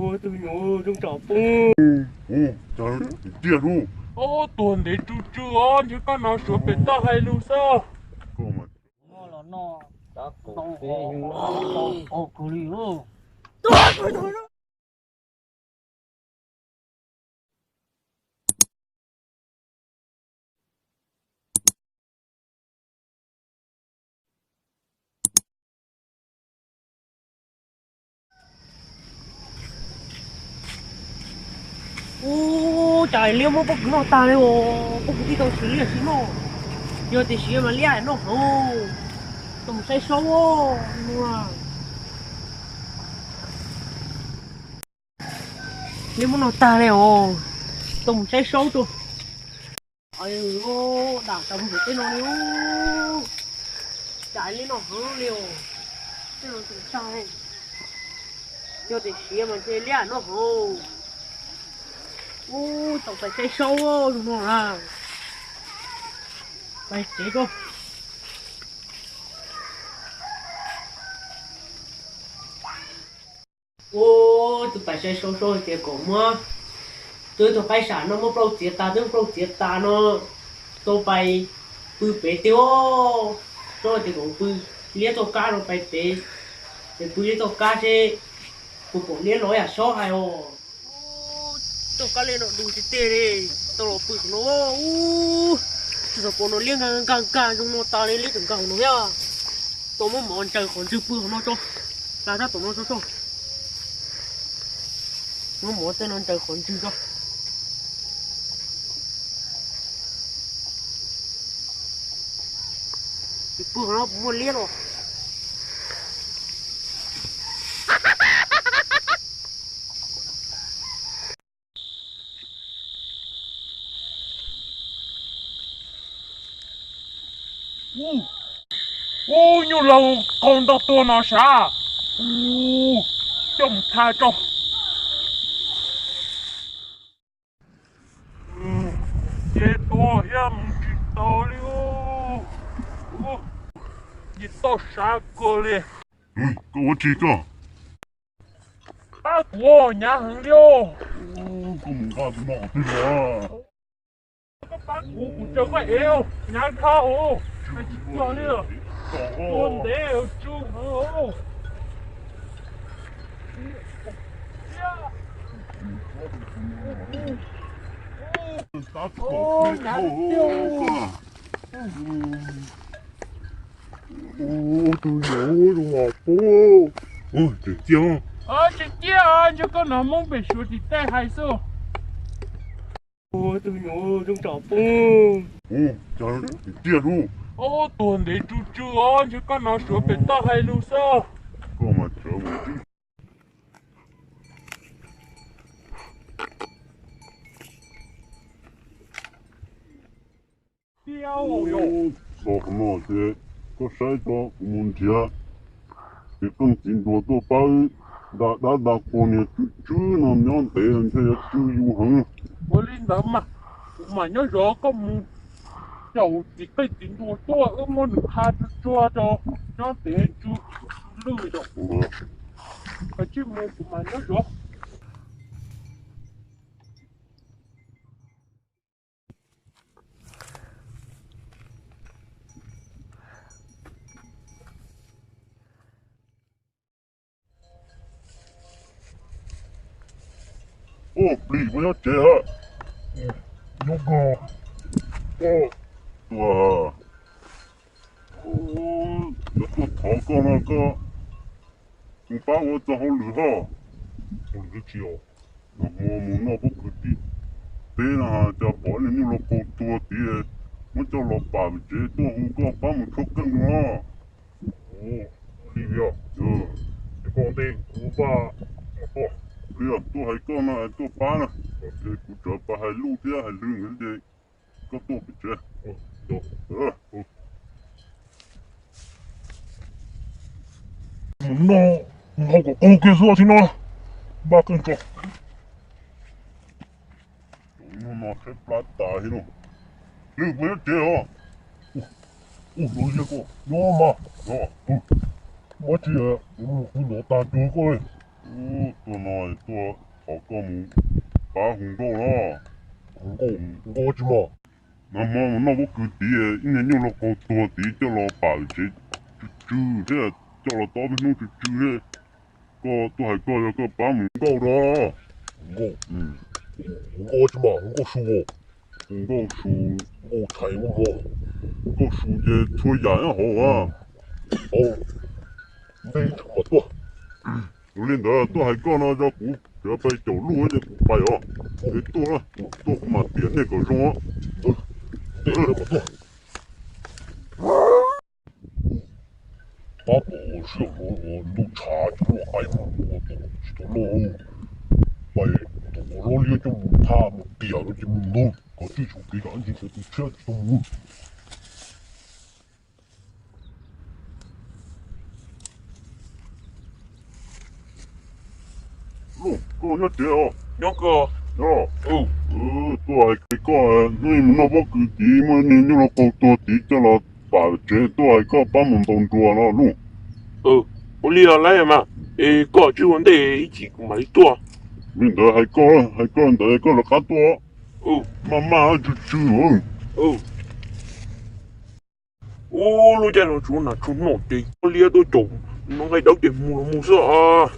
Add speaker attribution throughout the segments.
Speaker 1: Ôi tôi nhớ trong trò bông.
Speaker 2: Trời tiền luôn.
Speaker 1: Tuần để chú chú on chứ con nào sửa bể ta hay luôn sao?
Speaker 2: Cô mà
Speaker 1: Nó là nó.
Speaker 3: Đó
Speaker 1: Nó
Speaker 3: cũng phê nó
Speaker 1: cô đi ô. Trời liêu mà bốc nó ta đấy ô. Bốc đi tao xử lý là xin nó. Giờ thì xử mà lia nó hổ. Tao say sâu ô. Liêu mà nó ta đấy ô. Tao say sâu tôi. Ôi ô, đảo tao phải tên nó liêu. Chạy lên nó hở liêu. Thế nó cũng sai. Giờ thì xử mà chơi lia nó hổ. Tao phải say sâu ô. Đúng không à? Đây, chế cô. Tụi phải say sâu sâu chế cổ mà. Tụi phải xả nó mất đâu chế ta, tụi đâu chế ta nó. Tụi phải bự bể tiêu. Rồi thì cũng bự lia tụi cá rồi phải bể. Thì bự lia tụi cá chứ. Bự bộ lia lối à só hay ô. Tụi cá lên nó đủ chế tê đi. Tụi nó bự nó. Rồi bộ nó liên càng chúng nó ta lên lấy từng càng nó nha. Tụi nó mòn trời còn chưa bự nó cho. Là ra tụi nó cho. Nó mỏ tên nó trời còn chưa cho. Cái bữa nó mua liên rồi.
Speaker 4: Như là con đọc tôi nó sao? Trông tha trông. Chết tôi em chỉ tao liu. Chỉ tao sao cơ liệt.
Speaker 2: có chi cơ.
Speaker 4: Bác của nhà hàng liu.
Speaker 2: Có một cái nọ thế mà.
Speaker 4: Các bác của trời có yêu. Nhà khao. Anh chỉ cho liu. Con đều chú hổ.
Speaker 2: Nhà tiêu. Tôi nhớ đúng không bố. Được chưa?
Speaker 4: Chị kia anh cho con nó mong bị sửa thì tay hay sao?
Speaker 1: Tôi nhớ trong trò bông.
Speaker 2: Trời tiền luôn.
Speaker 4: Tuần để chú chú anh chứ con nó sửa bể ta hay luôn sao?
Speaker 2: Cô mà chờ một chút.
Speaker 4: Tiêu rồi.
Speaker 2: Sọc nó thế. Có sai cho muốn chia. Thì con chính đồ tôi bao. Đã con này chú nó nhon tế anh thấy chú yêu hăng.
Speaker 4: Bố linh đó mà nhớ rõ có một dầu chỉ cái tiền đồ tôi ở môn hạt cho nó để chú lười rồi. Cái chứ môn của mà nhớ rõ.
Speaker 2: Bli với trẻ hả? Nó gò. Wow. Nó có thỏ con nó có. Chúng ta có cho họ lửa hả? Họ lửa chiều. Nó mua nó bốc cực đi. Thế là cho bỏ lên như là cô tua tí. Muốn cho nó bà với chế tôi không có bà một khúc cân nó. Bli vậy. Cái con tên của bà. Bây giờ tôi hay con là tôi phá nè. Thì cũng trở bà hay lưu thế hay lương cái gì. Có tôi bị chết. Nó có con kia rồi thì nó. Ba cân cho. Nó khép lát tà hi nó. Lưu với chế hả? Đối với cô. Nó mà. Nó. Bác chị ạ. Nó tà chúa coi. ตัวน้อยตัวเขาก็มึงปลาหุ่นโตละ
Speaker 3: 我怎么？
Speaker 2: 那么那我估计一年有了好多地叫了白纸猪这叫了到那弄猪这个都还个有个把门搞了
Speaker 3: 我怎么？我输我，
Speaker 2: 红高树
Speaker 3: 我猜我
Speaker 2: 高树这吹人好啊
Speaker 3: 哦，你怎么做？
Speaker 2: 有领导都还个那叫股这被走路这股白哦你多了多嘛点那个什么
Speaker 3: 你怎么做？把我是我路差就我爱我是路，喂，我呢就唔怕唔掉咗只門路，我追求幾個人先至出到門。
Speaker 2: 路个一只哦
Speaker 4: 那个
Speaker 2: 哦都係幾個你們那個估計嘛你有了好多地叫了白紙都係個把門當做了路
Speaker 4: 我理了来嘛，过去问题一起买多，
Speaker 2: 领導係個人哋個了較多慢慢就
Speaker 4: 哦，我路在那做那做那的，我理都做，弄个到点木啥啊？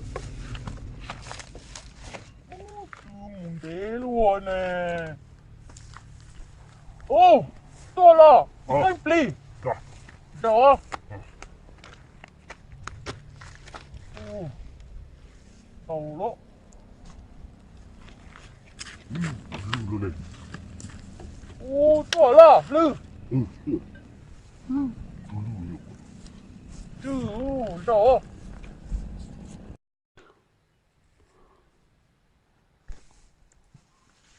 Speaker 4: 唔得咯呢。哦，到了，快 play，走啊！哦，到了。
Speaker 2: 路嘞
Speaker 4: 哦，到了，路，走，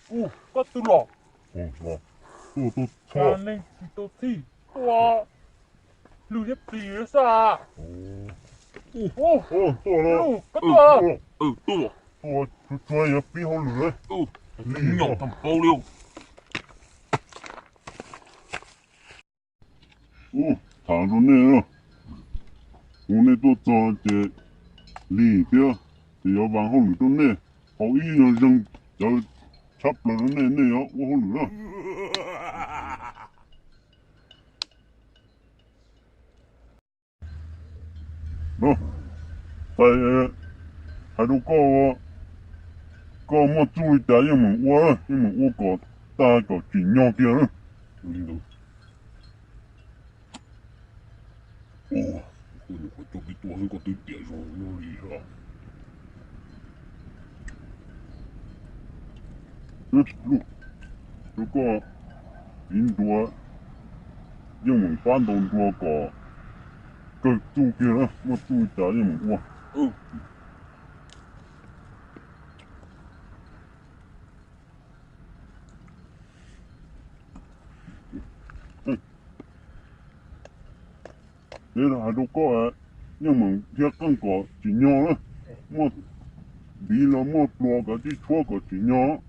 Speaker 4: 哦，ก็ตุลอ
Speaker 2: 都錯
Speaker 4: การเล่นตัวที่ตัวลูกปีซะโอ้
Speaker 2: 多了
Speaker 4: ลูกก็ตัวตัว
Speaker 2: 多專業比好路嘞
Speaker 4: 你有咁爆料
Speaker 2: 躺住那了我那都找这里边只要往后路都那好一人扔要差不多那要我好路了係到個麼注意點因為我個大個盡量啲啦，領導。
Speaker 3: 我做俾多喺個對點上攞嚟啦。
Speaker 2: 如果印度英文翻到個注意啦，我注意點因為我。你係到個英文聽緊個盡量啦，我你啦我多個啲錯個盡量。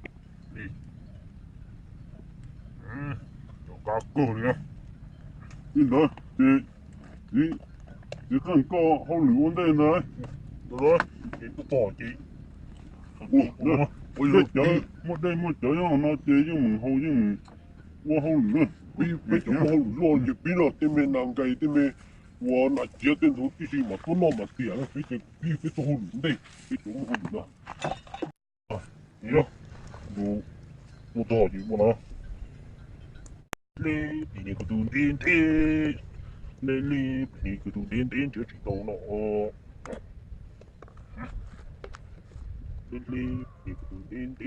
Speaker 3: 有加個咧，
Speaker 2: 你睇你看個好亂嘅呢？
Speaker 3: 得你都多啲。
Speaker 2: 我有講我這樣那這英文好英文我好亂，
Speaker 3: 俾咗我攞住邊咯，啲咩難計啲咩。我那幾點鐘啲事嘛都攞埋啲人，俾做好亂啲，俾做好亂啦。你咯，我多啲我啦。你個斷電鐵，你個斷電就知道咯。你個斷電鐵。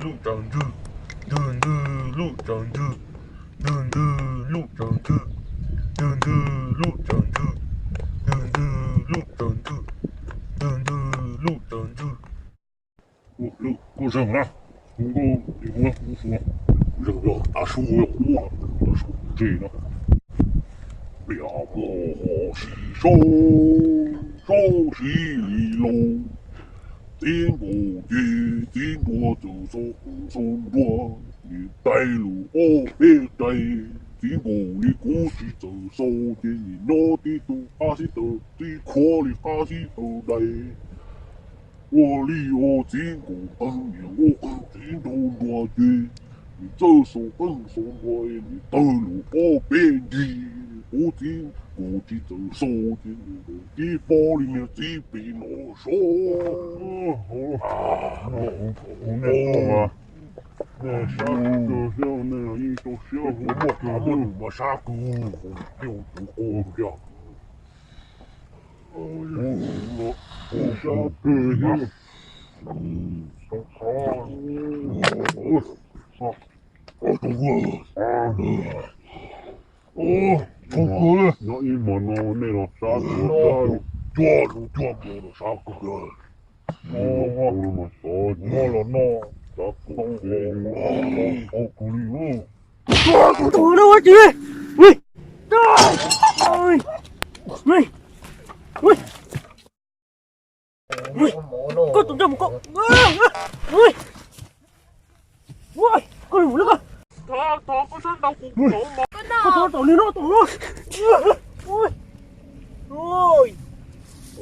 Speaker 3: 路長子，路長子。路長子，路長子，我扔了，我说扔了，大叔我大叔这个，了不起手起喽，天国就送多，你带路我别带。只我你估计就數嘅而攞啲到哈斯到啲 call 你哈斯到嚟，我呢我只我等你我只到我嘅，你這手跟手愛你得路我變異，我只就數嘅我啲玻璃嘅只俾我數。
Speaker 2: 好叻啊！那啥个像那样一种小
Speaker 3: 我杀狗，就不过掉。我杀个呀！
Speaker 2: 痛苦了，那一毛那那种啥子
Speaker 3: 抓我了杀狗。
Speaker 2: 我嘛啥
Speaker 3: 我了喏，
Speaker 2: 啥好苦力哦。
Speaker 1: tôi đâu chị ui ui ui ui ui có tụi trong con ui ui con ngủ nữa
Speaker 4: Thọ có sát đâu cũng nổ mà.
Speaker 1: con tụi nó ui ui ui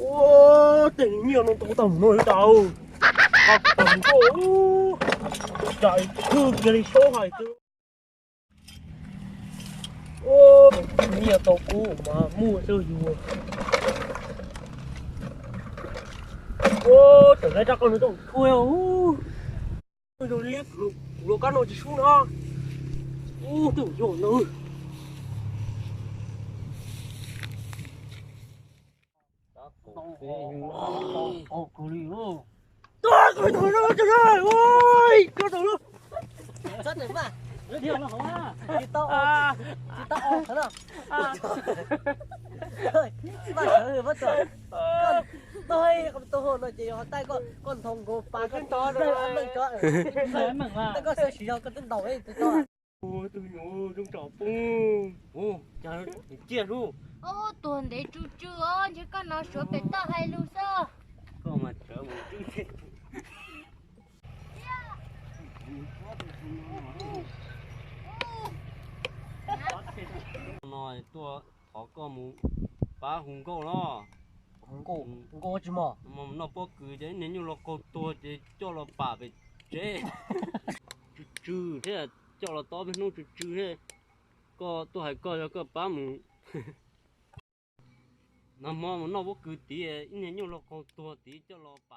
Speaker 1: ôi tình nhiều nó tụi tầm nổi đầu học tầm cô chạy cứ cái số hải tư ô nhiều tàu cũ mà mua sơ dùa ô tưởng ra con nó tàu thôi rồi liếc rồi cá nó chỉ xuống đó ô tưởng rồi nữa ô cô đi ô tôi thôi nó trời ơi ôi tôi thôi nó
Speaker 5: rất là mà
Speaker 1: giới thiệu nó không á
Speaker 5: chị tao ôm thế nào thôi mà trời mất rồi tôi hôn rồi chị họ tay con thòng cô phá con to rồi ăn mừng cho tay con sơ sử dụng con tên đầu ấy tôi to
Speaker 1: ôi tôi nhổ trong trò phu ô trời chia luôn
Speaker 6: ô tuần để chú chưa chứ con nó sửa bể tao hay luôn sao
Speaker 1: có mà trở một chút nói tôi họ có một ba hùng câu đó
Speaker 5: hùng cô chứ mà
Speaker 1: nó bỏ cười đấy nếu như nó câu tôi thì cho nó bà về chế chữ thế là cho nó to bên nó chữ thế có tôi hay coi cho cái ba mù nó bỏ cười tí nếu như nó câu tôi thì cho nó bà